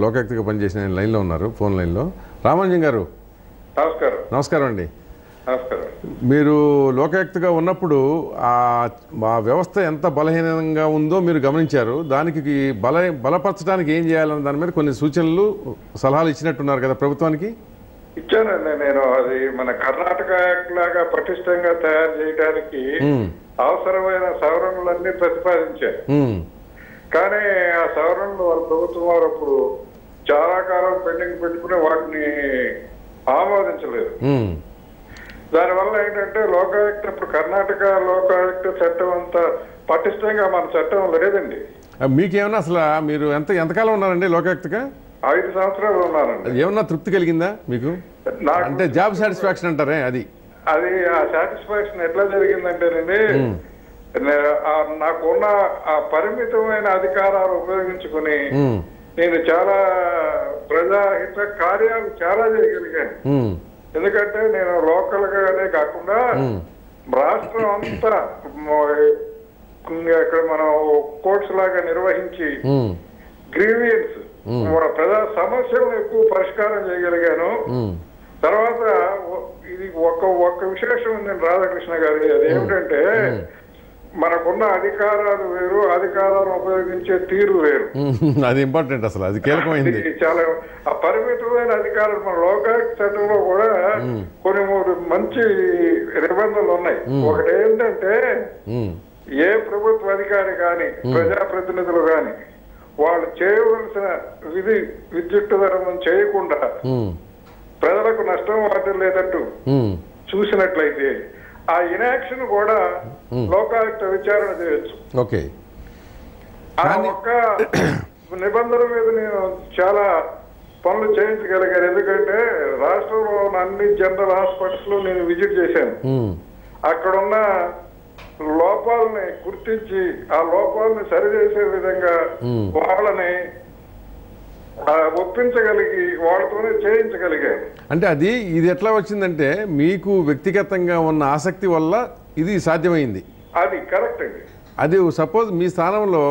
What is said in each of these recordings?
లోకాయుక్తగా పనిచేసిన ఆయన లైన్లో ఉన్నారు, ఫోన్ లైన్లో. రామానుజం గారు నమస్కారం. నమస్కారం అండి. నమస్కారం. మీరు లోకాయుక్తగా ఉన్నప్పుడు ఆ వ్యవస్థ ఎంత బలహీనంగా ఉందో మీరు గమనించారు. దానికి బలపరచడానికి ఏం చేయాలన్న దాని మీద కొన్ని సూచనలు సలహాలు ఇచ్చినట్టున్నారు కదా ప్రభుత్వానికి. ఇచ్చానండి నేను. అది మన కర్ణాటక యాక్ట్ లాగా పటిష్టంగా తయారు చేయడానికి అవసరమైన సవరణలన్నీ ప్రతిపాదించారు. కానీ ఆ సవరణలు వాళ్ళ ప్రభుత్వం వారు అప్పుడు చాలా కాలం పెండింగ్ పెట్టుకుని వాటిని ఆమోదించలేదు. దానివల్ల ఏంటంటే లోకాయుక్త ఇప్పుడు కర్ణాటక లోకాయుక్త చట్టం అంతా పటిష్టంగా మన చట్టం లేదండి. మీకేమన్నా అసలు మీరు ఎంతకాలం ఉన్నారండి లోకాయుక్తగా? 5 సంవత్సరాలు ఉన్నానండి. ఏమన్నా తృప్తి కలిగిందా మీకు? అంటే జాబ్ సాటిస్ఫాక్షన్ అంటారే అది ఆ సాటిస్ఫాక్షన్ ఎట్లా జరిగిందంటేనండి, నాకున్న ఆ పరిమితమైన అధికారాలు ఉపయోగించుకుని నేను చాలా ప్రజాహిత కార్యాలు చాలా చేయగలిగాను. ఎందుకంటే నేను లోకల్ గానే కాకుండా రాష్ట్రం అంతా ఇక్కడ మనం కోర్ట్స్ లాగా నిర్వహించి గ్రీవియన్స్ మన ప్రజా సమస్యలను ఎక్కువ పరిష్కారం చేయగలిగాను. తర్వాత ఇది ఒక్క విశేషం ఉందండి రాధాకృష్ణ గారి. అదేమిటంటే మనకున్న అధికారాలు వేరు, అధికారాలను ఉపయోగించే తీరు వేరు. అది ఇంపార్టెంట్, అసలు అది కీలకమైంది. చాలా ఆ పరిమితమైన అధికారాలు మన లోకాయుక్త చట్టంలో కూడా కొన్ని 3 మంచి నిబంధనలు ఉన్నాయి. ఒకటి ఏంటంటే ఏ ప్రభుత్వ అధికారి కానీ ప్రజాప్రతినిధులు కానీ వాళ్ళు చేయవలసిన విద్యుత్ ధర్మం చేయకుండా ప్రజలకు నష్టం వాటిల్లేదట్టు చూసినట్లయితే ఆ ఇనాక్షన్ కూడా లోకాయుక్త విచారణ చేయొచ్చు. ఓకే. ఆ ఒక్క నిబంధన మీద నేను చాలా పనులు చేయించగలిగాను. ఎందుకంటే రాష్ట్రంలో ఉన్న అన్ని జనరల్ హాస్పిటల్స్ లో నేను విజిట్ చేశాను. అక్కడున్న లోపాలని గుర్తించి ఆ లోపాలని సరిచేసే విధంగా వాళ్ళని ఒప్పించగలిగి వాళ్ళతోనే చేయించగలిగారు. అంటే ఇది ఎట్లా వచ్చిందంటే మీకు వ్యక్తిగతంగా ఉన్న ఆసక్తి వల్ల ఇది సాధ్యమైంది. అది కరెక్ట్ అండి. అది సపోజ్ మీ స్థానంలో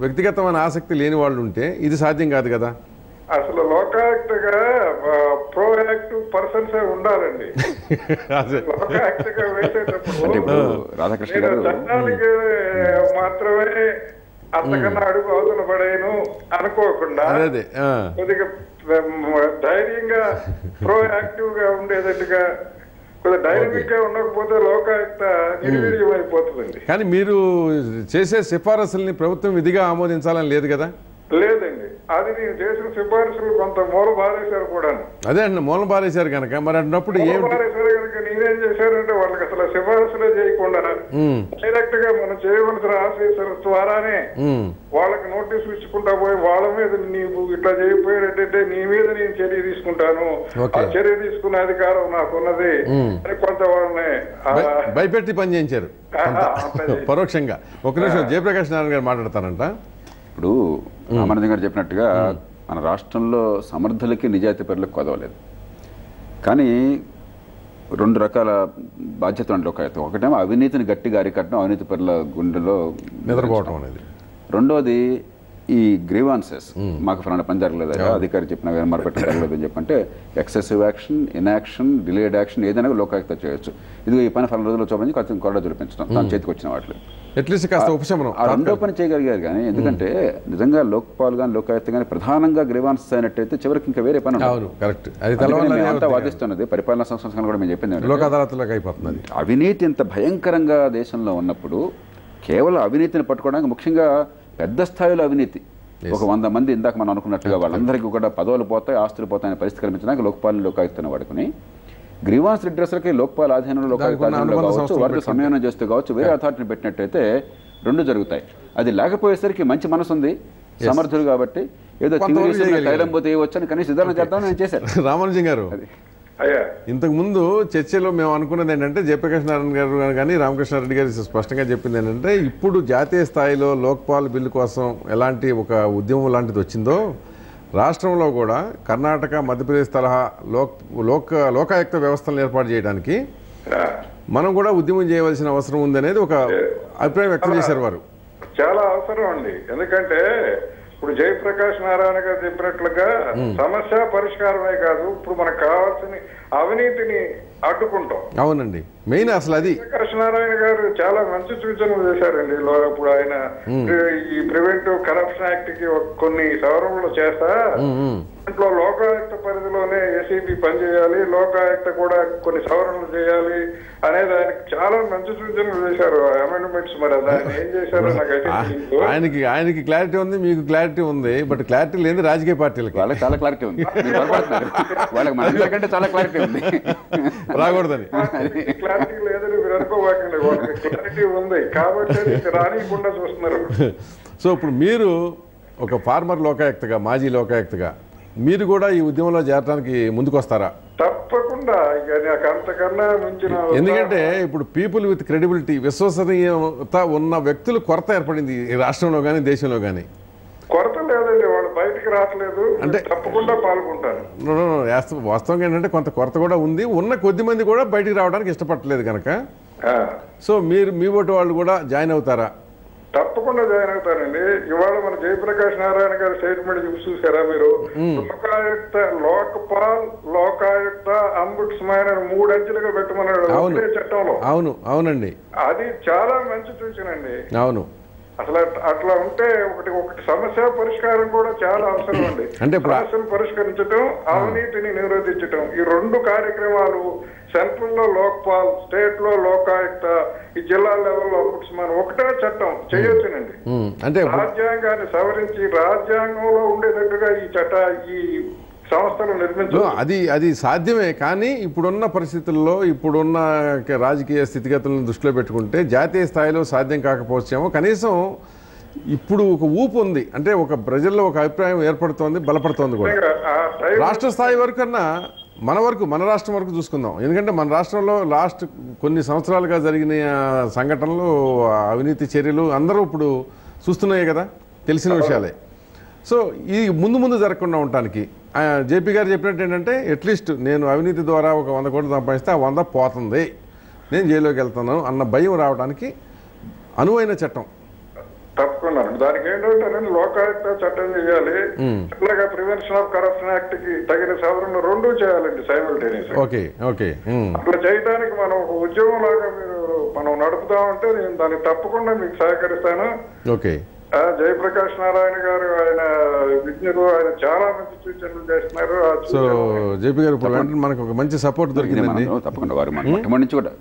వ్యక్తిగతమైన ఆసక్తి లేని వాళ్ళు ఉంటే ఇది సాధ్యం కాదు కదా. అసలు లోకాయుక్తగా ప్రోయాక్టివ్ పర్సన్స్ ఉండాలండి. లోకాయుక్తగా వేసేటప్పుడు చట్టానికి మాత్రమే అంతకన్నా అడుగు అవతల పడేను అనుకోకుండా కొద్దిగా ధైర్యంగా ప్రోయాక్టివ్ గా ఉండేటట్టుగా కొద్దిగా డైనమిక్ గా ఉండకపోతే లోకాయుక్త నిర్వీర్యం అయిపోతుందండి. కానీ మీరు చేసే సిఫారసుల్ని ప్రభుత్వం విధిగా ఆమోదించాలని లేదు కదా. లేదండి, అది నేను చేసిన సిఫారసులు కొంత మూల బారేశారు కూడా. అదే అండి, మూలం బారేశారు కనుక మరి అన్నప్పుడు నేనేం చేశారంటే వాళ్ళకి అసలు సిఫారసులే చేయకుండా డైరెక్ట్ గా మనం చేయవలసిన ఆఫీసర్ ద్వారానే వాళ్ళకి నోటీసులు ఇచ్చుకుంటా పోయి వాళ్ళ మీద నీవు ఇట్లా చేయకపోయారంటే నీ మీద నేను చర్య తీసుకుంటాను, ఆ చర్య తీసుకునే అధికారం నాకున్నది అని కొంత వాళ్ళని భయపెట్టి పని చేయించారు పరోక్షంగా. ఒక నిమిషం, జయప్రకాష్ నారాయణ గారు మాట్లాడతానంట. ఇప్పుడు రామానుజం గారు చెప్పినట్టుగా మన రాష్ట్రంలో సమర్థులకి నిజాయితీ పరులకు కొదవలేదు. కానీ 2 రకాల బాధ్యతలు అంటే లోకాయుక్తం. ఒకటేమో అవినీతిని గట్టిగా అరికట్టడం, అవినీతి పరుల గుండెలో నిద్రపోవడం అనేది. రెండోది ఈ గ్రీవాన్సెస్, మాకు ఫలానా పని జరగలేదు, అధికారి చెప్పిన మరపెట్ట జరగలేదు అని చెప్పంటే excessive action, inaction, delayed action ఏదైనా లోకాయుక్త చేయొచ్చు. ఇది ఈ పని ఫలానా రోజుల్లో చూపించి కొంచెం కొరడా చూపించడం తన చేతికి వచ్చిన వాటిలో అట్లీస్ట్ కాస్త ఉపశమనం ఆ రెండో పని చేయగలిగారు. కానీ ఎందుకంటే నిజంగా లోక్పాల్ కానీ లోకాయుక్త కానీ ప్రధానంగా గ్రీవాన్స్ అయినట్టయితే చివరికి ఇంకా వేరే పని అంతా వాదిస్తున్నది పరిపాలనా సంస్థలు కూడా మేము చెప్పింది. అవినీతి ఇంత భయంకరంగా దేశంలో ఉన్నప్పుడు కేవలం అవినీతిని పట్టుకోవడానికి ముఖ్యంగా పెద్ద స్థాయిలో అవినీతి ఒక 100 మంది ఇందాక మనం అనుకున్నట్టుగా వాళ్ళందరికీ కూడా పదవులు పోతాయి, ఆస్తులు పోతాయని పరిస్థితి కల్పించడానికి లోక్పాల్ని లోకాయుక్తను వాడుకుని గ్రీవాన్స్ రిడ్రెస్లకి లోక్పాల్ ఆధీనంలో లోకాయుక్త కావచ్చు, వారికి సమన్వయం చేస్తూ కావచ్చు, వేరే అథారిటీని పెట్టినట్టయితే 2 జరుగుతాయి. అది లేకపోయేసరికి మంచి మనసు ఉంది, సమర్థులు కాబట్టి ఏదో తైలం పోతే ఇవ్వచ్చు అని కనీసం విధానం చేద్దామని నేను చేశాను. రామానుజం గారు, ఇంతకు ముందు చర్చలో మేము అనుకున్నది ఏంటంటే జయప్రకాష్ నారాయణ గారు కానీ రామకృష్ణారెడ్డి గారు స్పష్టంగా చెప్పింది ఏంటంటే ఇప్పుడు జాతీయ స్థాయిలో లోక్పాల్ బిల్లు కోసం ఎలాంటి ఒక ఉద్యమం లాంటిది వచ్చిందో రాష్ట్రంలో కూడా కర్ణాటక, మధ్యప్రదేశ్ తరహా లోకాయుక్త వ్యవస్థలను ఏర్పాటు చేయడానికి మనం కూడా ఉద్యమం చేయవలసిన అవసరం ఉందనేది ఒక అభిప్రాయం వ్యక్తం చేశారు వారు. చాలా అవసరం అండి. ఎందుకంటే ఇప్పుడు జయప్రకాష్ నారాయణ గారు చెప్పినట్లుగా సమస్య పరిష్కారమే కాదు, ఇప్పుడు మనకు కావాల్సిన అవినీతిని అడ్డుకుంటాం. అవునండి, మెయిన్ అసలు అది. జయప్రకాష్ నారాయణ గారు చాలా మంచి సూచనలు చేశారండి. ఇప్పుడు ఆయన ఈ ప్రివెంటివ్ కరప్షన్ యాక్ట్ కి కొన్ని సవరణలు చేస్తా దాంట్లో లోకాయుక్త పరిధిలోనే ఏసీబీ పనిచేయాలి, లోకాయుక్త కూడా కొన్ని సవరణలు చేయాలి అనేది ఆయనకి చాలా మంచి సూచనలు చేశారు అమెండ్మెంట్స్. మరి దాన్ని ఏం చేశారో నాకైతే ఆయనకి క్లారిటీ ఉంది, మీకు క్లారిటీ ఉంది, బట్ క్లారిటీ లేదు రాజకీయ పార్టీలకి. వాళ్ళకి చాలా క్లారిటీ ఉంది, వాళ్ళకి మనకంటే చాలా క్లారిటీ ఉంది, రాకూడదని. క్లారిటీ లేదని మీరు అనుకోవాకండి, వాళ్ళకి క్లారిటీ ఉంది కాబట్టి రానియకుండా చూస్తున్నారు. సో ఇప్పుడు మీరు ఒక ఫార్మర్ లోకాయుక్తగా, మాజీ లోకాయుక్తగా మీరు కూడా ఈ ఉద్యమంలో చేరడానికి ముందుకు వస్తారా? తప్పకుండా. అంతకన్నా మించిన, ఎందుకంటే ఇప్పుడు పీపుల్ విత్ క్రెడిబిలిటీ, విశ్వసనీయత ఉన్న వ్యక్తులు కొరత ఏర్పడింది ఈ రాష్ట్రంలో కానీ దేశంలో కానీ. కొరత లేదండి, వాళ్ళు బయటికి రావట్లేదు అంటే తప్పకుండా పాల్గొంటారు. వాస్తవంగా ఏంటంటే కొంత కొరత కూడా ఉంది, ఉన్న కొద్ది మంది కూడా బయటికి రావడానికి ఇష్టపడలేదు కనుక. సో మీరు మీ ఓటు వాళ్ళు కూడా జాయిన్ అవుతారా? తప్పకుండా జాయిన్ అవుతారండి. ఇవాళ మన జయప్రకాష్ నారాయణ గారి స్టేట్మెంట్ చూసారా మీరు? లోకాయుక్త, లోక్పాల్, లోకాయుక్త, అంబుడ్స్మాన్ అని 3 అంచెలుగా పెట్టమన్నాడు ఒకే చట్టంలో. అవునండి, అది చాలా మంచి సూచనండి. అవును, అసలు అట్లా ఉంటే ఒకటి సమస్య పరిష్కారం కూడా చాలా అవసరం అండి. అంటే సమస్యను పరిష్కరించడం, అవినీతిని నిరోధించడం, ఈ 2 కార్యక్రమాలు సెంట్రల్ లో లోక్పాల్, స్టేట్ లో లోకాయుక్త, ఈ జిల్లా లెవెల్లో అంబుడ్స్మాన్ ఒకటే చట్టం చేయొచ్చునండి. అంటే రాజ్యాంగాన్ని సవరించి రాజ్యాంగంలో ఉండేటట్టుగా ఈ సంస్థలు నిర్మించారు. అది సాధ్యమే, కానీ ఇప్పుడున్న పరిస్థితుల్లో, ఇప్పుడున్న రాజకీయ స్థితిగతులను దృష్టిలో పెట్టుకుంటే జాతీయ స్థాయిలో సాధ్యం కాకపోవచ్చేమో. కనీసం ఇప్పుడు ఒక ఊపు ఉంది, అంటే ఒక ప్రజల్లో ఒక అభిప్రాయం ఏర్పడుతోంది, బలపడుతోంది కూడా. రాష్ట్ర స్థాయి వరకు కన్నా మన రాష్ట్రం వరకు చూసుకుందాం. ఎందుకంటే మన రాష్ట్రంలో లాస్ట్ కొన్ని సంవత్సరాలుగా జరిగిన సంఘటనలు, అవినీతి చర్యలు అందరూ ఇప్పుడు చూస్తున్నాయి కదా, తెలిసిన విషయాలే. సో ఈ ముందు జరగకుండా ఉండటానికి జేపీ గారు చెప్పినట్టు ఏంటంటే, అట్లీస్ట్ నేను అవినీతి ద్వారా ఒక 100 కోట్లు సంపాదిస్తే ఆ 100 పోతుంది, నేను జైల్లోకి వెళ్తాను అన్న భయం రావడానికి అనువైన చట్టం. తప్పకుండా దానికి ఏంటంటే లోకాయుక్త చట్టం చేయాలి, అట్లాగా ప్రివెన్షన్ ఆఫ్ కరప్షన్ యాక్ట్ కి తగిన సవరణలు 2 చేయాలండి సైమల్టేనియస్. ఓకే. అట్లా చేయడానికి మనం ఒక ఉద్యమం లాగా మనం నడుపుతామంటే నేను దానికి తప్పకుండా మీకు సహకరిస్తాను. ఓకే. జయప్రకాష్ నారాయణ గారు ఆయన విజ్ఞులు, ఆయన చాలా మంచి సూచనలు చేస్తున్నారు. సో జేపీ గారు ఇప్పుడు మనకు ఒక మంచి సపోర్ట్ దొరికిందండి. తప్పకుండా వారు మొట్టమొదటి నుంచి కూడా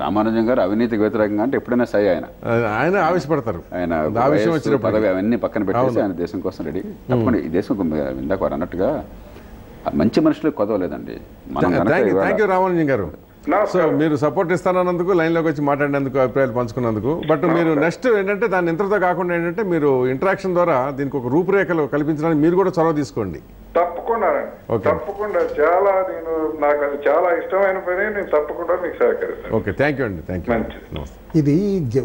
రామానుజం గారు అవినీతికి వ్యతిరేకంగా అంటే ఎప్పుడైనా సై ఆయన ఆవేశపడతారు. ఆయన పదవి అవన్నీ పక్కన పెట్టేసి ఆయన దేశం కోసం రెడీ. తప్పకుండా ఈ దేశం ఇందాక వారు అన్నట్టుగా మంచి మనుషులకు కొదవలేదండి. థ్యాంక్ యూ రామానుజం గారు. సో మీరు సపోర్ట్ ఇస్తానన్నందుకు, లైన్లోకి వచ్చి మాట్లాడినందుకు, అభిప్రాయాలు పంచుకున్నందుకు. బట్ మీరు నెక్స్ట్ ఏంటంటే దాని ఇంతటితో కాకుండా ఏంటంటే మీరు ఇంటరాక్షన్ ద్వారా దీనికి ఒక రూపురేఖలు కల్పించడానికి మీరు కూడా చొరవ తీసుకోండి. తప్పకుండా చాలా నాకు అది చాలా ఇష్టమైన పని, నేను తప్పకుండా మీకు సహకరిస్తాను. ఓకే, థ్యాంక్ యూ అండి. Thank you. ఇది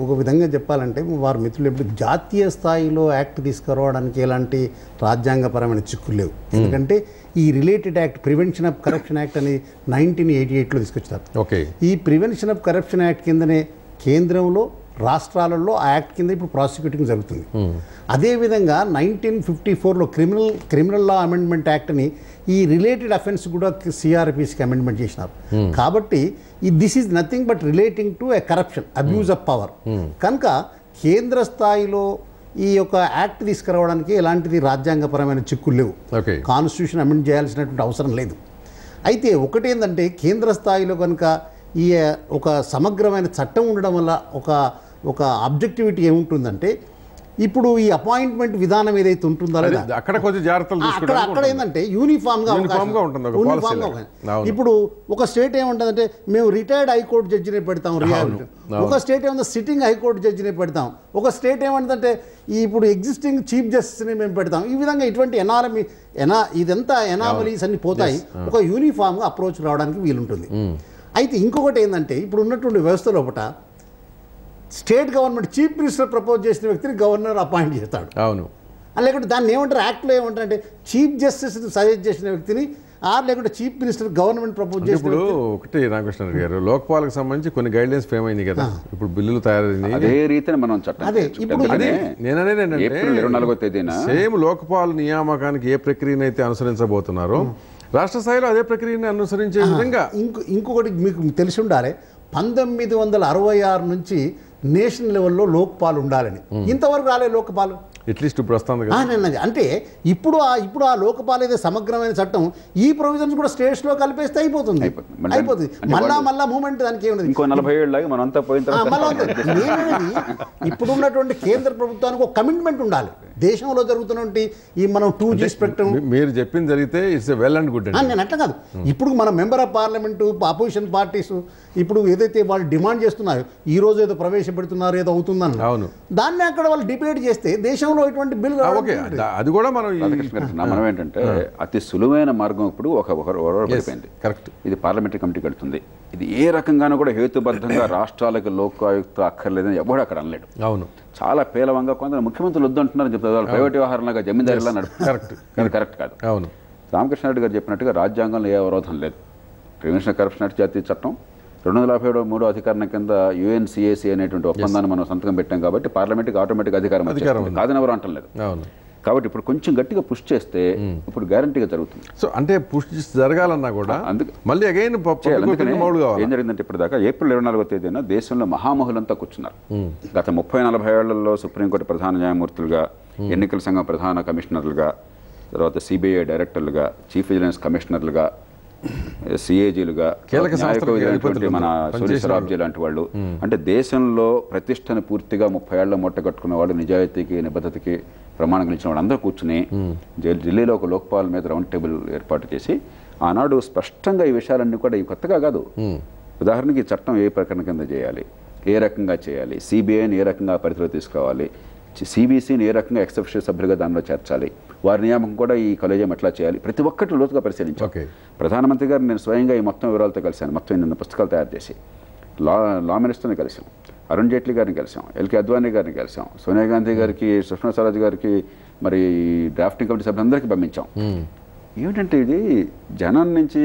ఒక విధంగా చెప్పాలంటే వారి మిత్రులు ఎప్పుడు జాతీయ స్థాయిలో యాక్ట్ తీసుకురావడానికి ఎలాంటి రాజ్యాంగపరమైన చిక్కులు లేవు. ఎందుకంటే ఈ related act, prevention of corruption act అని 1988లో తీసుకొచ్చారు. ఓకే. ఈ ప్రివెన్షన్ ఆఫ్ కరప్షన్ యాక్ట్ కిందనే కేంద్రంలో, రాష్ట్రాలలో ఆ యాక్ట్ కింద ఇప్పుడు ప్రాసిక్యూటింగ్ జరుగుతుంది. అదేవిధంగా 1954లో క్రిమినల్ లా అమెండ్మెంట్ యాక్ట్ని ఈ రిలేటెడ్ అఫెన్స్ కూడా సిఆర్పిసికి అమెండ్మెంట్ చేసినారు. కాబట్టి this is nothing but relating to a corruption, abuse of power. కనుక కేంద్ర స్థాయిలో ఈ యొక్క యాక్ట్ తీసుకురావడానికి ఎలాంటిది రాజ్యాంగపరమైన చిక్కులు లేవు. కాన్స్టిట్యూషన్ అమెండ్ చేయాల్సినటువంటి అవసరం లేదు. అయితే ఒకటేంటంటే కేంద్ర స్థాయిలో కనుక ఈ ఒక సమగ్రమైన చట్టం ఉండడం వల్ల ఒక ఆబ్జెక్టివిటీ ఏముంటుందంటే, ఇప్పుడు ఈ అపాయింట్మెంట్ విధానం ఏదైతే ఉంటుందో అక్కడ కొంచెం జాగ్రత్తలు అక్కడ ఏంటంటే యూనిఫామ్గా ఇప్పుడు ఒక స్టేట్ ఏముంటుందంటే మేము రిటైర్డ్ హైకోర్టు జడ్జిని పెడతాం రియాలిటీ, ఒక స్టేట్ ఏమన్నా సిట్టింగ్ హైకోర్టు జడ్జిని పెడతాం, ఒక స్టేట్ ఏమంటుందంటే ఇప్పుడు ఎగ్జిస్టింగ్ చీఫ్ జస్టిస్ని మేము పెడతాం. ఈ విధంగా ఇటువంటి ఇదంతా ఎనామలీస్ అన్ని పోతాయి. ఒక యూనిఫామ్గా అప్రోచ్ రావడానికి వీలుంటుంది. అయితే ఇంకొకటి ఏంటంటే ఇప్పుడు ఉన్నటువంటి వ్యవస్థ లోపల state government chief minister propose చేసిన వ్యక్తిని గవర్నర్ అపాయింట్ చేస్తాడు. అవును. లేకుంటే దాన్ని ఏమంటారు, యాక్ట్లో ఏమంటారు అంటే చీఫ్ జస్టిస్ సజెస్ట్ చేసిన వ్యక్తిని లేకుంటే చీఫ్ మినిస్టర్ గవర్నమెంట్ ప్రపోజ్ చేసి ఇప్పుడు ఒకటి రామకృష్ణారెడ్డి గారు లోక్పాల్కి సంబంధించి కొన్ని గైడ్లైన్స్ ఫేమ్ అయింది కదా, ఇప్పుడు బిల్లులు తయారైంది అదే రీతిని మనం చట్టం అదే ఇప్పుడు నేననేది ఏంటంటే ఏప్రిల్ 24వ తేదీన సేమ్ లోక్పాల్ నియామకానికి ఏ ప్రక్రియను అయితే అనుసరించబోతున్నారో రాష్ట్ర స్థాయిలో అదే ప్రక్రియని అనుసరించే విధంగా ఇంకొకటి మీకు తెలిసి ఉండాలి, 1966 నుంచి నేషనల్ లెవెల్లో లోక్పాల్ ఉండాలని, ఇంతవరకు రాలే లోక్పాల్. అట్లీస్ట్ ఇప్పుడు వస్తుంది కదా. అంటే ఇప్పుడు ఆ లోకపాల్ ఏదో సమగ్రమైన చట్టం ఈ ప్రొవిజన్స్ కూడా స్టేట్స్ లో కలిపేస్తే అయిపోతుంది. మళ్ళా మూమెంట్ దానికి ఏముంది, ఇంకో 40 ఏళ్ళకి మనంతా పోయిన తర్వాత ఇప్పుడు ఉన్నటువంటి కేంద్ర ప్రభుత్వానికి ఒక కమిట్మెంట్ ఉండాలి. దేశంలో జరుగుతున్నటువంటి ఈ మనం 2G స్పెక్ట్రమ్ మీరు చెప్పింది జరిగితే ఇట్స్ వెల్ అండ్ గుడ్. నేను అట్లా కాదు, ఇప్పుడు మన member of parliament opposition parties ఇప్పుడు ఏదైతే వాళ్ళు డిమాండ్ చేస్తున్నారో, ఈ రోజు ఏదో ప్రవేశపెడుతున్నారు ఏదో అవుతుందని, అవును, దాన్ని అక్కడ వాళ్ళు డిబేట్ చేస్తే దేశంలో ఇటువంటి బిల్ అది కూడా మనం మనం ఏంటంటే అతి సులువైన మార్గం ఇప్పుడు పడిపోయింది. కరెక్ట్, ఇది పార్లమెంటరీ కమిటీకి వెళ్తుంది. ఇది ఏ రకంగానూ కూడా హేతుబద్ధంగా రాష్ట్రాలకు లోకాయుక్త అక్కర్లేదని ఎవడు అక్కడ అనలేడు. అవును, చాలా పేలవంగా కొందరు ముఖ్యమంత్రులు వద్దంటున్నారని చెప్తారు, వాళ్ళు ప్రైవేట్ వ్యవహారంలాగా జమీందారులా నడుపుతారు. కరెక్ట్ కాదు. అవును, రామకృష్ణారెడ్డి గారు చెప్పినట్టుగా రాజ్యాంగంలో ఏ అవరోధం లేదు. ప్రివెన్షన్ కరప్షన్ యాక్ట్ జాతీయ చట్టం 257 అధికారం కింద UNCAC అనేటువంటి ఒప్పందాన్ని మనం సంతకం పెట్టాం కాబట్టి పార్లమెంట్కి ఆటోమేటిక్ అధికారం కాదని ఎవరు అంటం లేదు. కాబట్టి ఇప్పుడు కొంచెం గట్టిగా పుష్ చేస్తే ఇప్పుడు గ్యారంటీగా జరుగుతుంది. సో అంటే పుష్ జరగాలన్నా కూడా మళ్ళీ అగైన్ ఏం జరిగిందంటే ఇప్పుడు దాకా ఏప్రిల్ 24వ తేదీన దేశంలో మహామహులంతా కూర్చున్నారు. గత 30-40 ఏళ్లలో సుప్రీంకోర్టు ప్రధాన న్యాయమూర్తులుగా, ఎన్నికల సంఘం ప్రధాన కమిషనర్లుగా, తర్వాత CBI డైరెక్టర్లుగా, చీఫ్ విజిలెన్స్ కమిషనర్లుగా, CAGలుగా, మన సోరీశ్వరాబ్జీ లాంటి వాళ్ళు, అంటే దేశంలో ప్రతిష్టను పూర్తిగా 30 ఏళ్ల మూట కట్టుకున్న వాళ్ళు, నిజాయితీకి నిబద్ధతకి ప్రమాణం గెలిచిన వాళ్ళు అందరూ కూర్చుని ఢిల్లీలో ఒక లోక్పాల్ మీద రౌండ్ టేబుల్ ఏర్పాటు చేసి ఆనాడు స్పష్టంగా ఈ విషయాలన్నీ కూడా ఈ కొత్తగా కాదు. ఉదాహరణకి చట్టం ఏ ప్రకరణ కింద చేయాలి, ఏ రకంగా చేయాలి, CBIని ఏ రకంగా పరిధిలో తీసుకోవాలి, CBCని ఏ రకంగా ఎక్సెప్షన్ సభ్యులుగా దానిలో చేర్చాలి, వారి నియామకం కూడా ఈ కాలేజీయం ఎట్లా చేయాలి, ప్రతి ఒక్కటి లోతుగా పరిశీలించాం. ప్రధానమంత్రి గారు నేను స్వయంగా ఈ మొత్తం వివరాలతో కలిశాను. మొత్తం 8 పుస్తకాలు తయారు చేసి లా మినిస్టర్ని కలిసాం, అరుణ్ జైట్లీ గారిని కలిసాం, LK అద్వానీ గారిని కలిసాం, సోనియా గాంధీ గారికి, సుష్మా స్వరాజ్ గారికి, మరి డ్రాఫ్టింగ్ కమిటీ సభ్యులందరికీ పంపించాం. ఏమిటంటే ఇది జనం నుంచి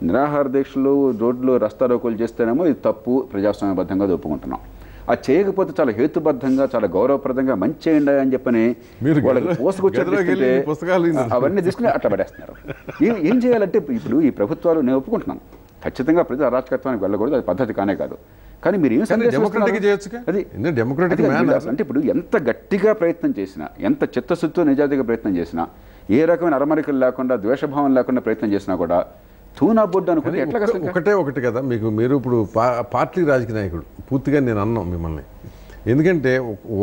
నిరాహార దీక్షలు, రోడ్లు రస్తారోకోలు చేస్తేనేమో ఇది తప్పు, ప్రజాస్వామ్యబద్ధంగా ఒప్పుకుంటున్నాం. అది చేయకపోతే చాలా హేతుబద్ధంగా, చాలా గౌరవప్రదంగా మంచి చేయండి అని చెప్పని వాళ్ళకి పోసుకొచ్చేస్తే అవన్నీ తీసుకుని అట్లా పడేస్తున్నారు. ఏం చేయాలంటే ఇప్పుడు ఈ ప్రభుత్వాలు, నేను ఒప్పుకుంటున్నాను ఖచ్చితంగా ప్రజా అరాచకత్వానికి వెళ్ళకూడదు, అది పద్ధతి కానే కాదు. కానీ మీరు ఏం అంటే ఇప్పుడు ఎంత గట్టిగా ప్రయత్నం చేసినా, ఎంత చిత్తశుద్ధితో నిజాయితీగా ప్రయత్నం చేసినా, ఏ రకమైన అరమరికలు లేకుండా, ద్వేషభావం లేకుండా ప్రయత్నం చేసినా కూడా తూనా బొడ్డు అనుకుంటే ఎట్లా కష్టం. ఒకటి కదా మీరు ఇప్పుడు పార్టీ రాజకీయ నాయకుడు పూర్తిగా నేను అన్నాం మిమ్మల్ని, ఎందుకంటే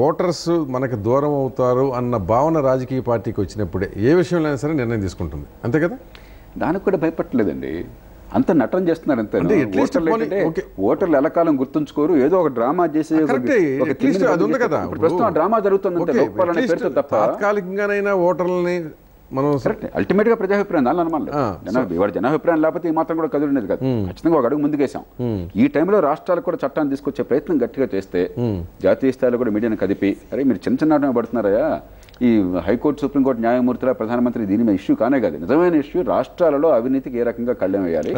ఓటర్స్ మనకు దూరం అవుతారు అన్న భావన రాజకీయ పార్టీకి వచ్చినప్పుడే ఏ విషయంలో అయినా సరే నిర్ణయం తీసుకుంటుంది, అంతే కదా. దానికి కూడా భయపట్టలేదండి, అంత నటన చేస్తున్నారు అంతే. ఓటర్లు ఎలకాలం గుర్తుంచుకోరు, ఏదో ఒక డ్రామా చేసి ప్రస్తుతం డ్రామా జరుగుతుంది తప్ప తాత్కాలికంగానైనా ఓటర్లని మనం అల్టిమేట్ గా ప్రజాభిప్రాయం దాని అనమాట. ఇవాళ జనాభిప్రాయం లేకపోతే ఈ మాత్రం కూడా కదులుండేది కాదు. ఖచ్చితంగా ఒక అడుగు ముందుకేసాం. ఈ టైంలో రాష్ట్రాలకు కూడా చట్టాన్ని తీసుకొచ్చే ప్రయత్నం గట్టిగా చేస్తే, జాతీయ స్థాయిలో కూడా మీడియాను కదిపి, అరే మీరు చిన్న చిన్న పడుతున్నారా, ఈ హైకోర్టు, సుప్రీంకోర్టు న్యాయమూర్తుల ప్రధానమంత్రి దీని మీద ఇష్యూ కానే కాదు, నిజమైన ఇష్యూ రాష్ట్రాలలో అవినీతికి ఏ రకంగా కళ్ళెం వేయాలి.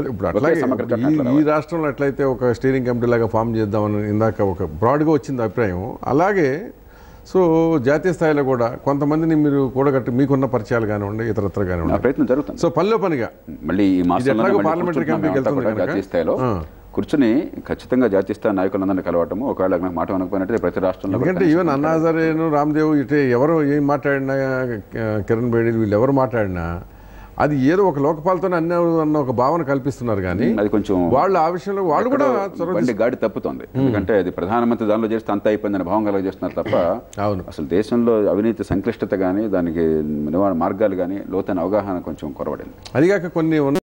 ఈ రాష్ట్రంలో ఎట్లయితే ఒక స్టీరింగ్ కమిటీ లాగా ఫామ్ చేద్దామని ఇందాక ఒక బ్రాడ్గా వచ్చింది అభిప్రాయం, అలాగే సో జాతీయ స్థాయిలో కూడా కొంతమందిని మీరు కూడగట్టి మీకున్న పరిచయాలు కానివ్వండి, ఇతరత్ర కానివ్వండి, ప్రయత్నం జరుగుతుంది. సో పనిలో పనిగా మళ్ళీ ఈ పార్లమెంటరీ కమిటీకి వెళ్తుంది జాతీయ స్థాయిలో కూర్చుని ఖచ్చితంగా జాతీయ స్థాయి నాయకులందరినీ కలవటము, ఒకవేళ మాట అనకపోయినట్టు ప్రతి రాష్ట్రంలో. ఎందుకంటే ఈవెన్ అన్నా హజారేను, రామ్దేవ్, ఇటే ఎవరు ఏం మాట్లాడినా, కిరణ్ బేడి వీళ్ళు ఎవరు మాట్లాడినా అది ఏదో ఒక లోకపాలతోనే అన్న ఒక భావన కల్పిస్తున్నారు. కానీ అది కొంచెం వాళ్ళు ఆ విషయంలో వాళ్ళు కూడా గాడి తప్పుతోంది. ఎందుకంటే అది ప్రధానమంత్రి దానిలో చేస్తే అంత అయిపోయిందని భావం కలగజేస్తున్నారు తప్ప అసలు దేశంలో అవినీతి సంక్లిష్టత కానీ, దానికి నివారణ మార్గాలు కానీ, లోతైన అవగాహన కొంచెం కొరవడింది. అదిగాక కొన్ని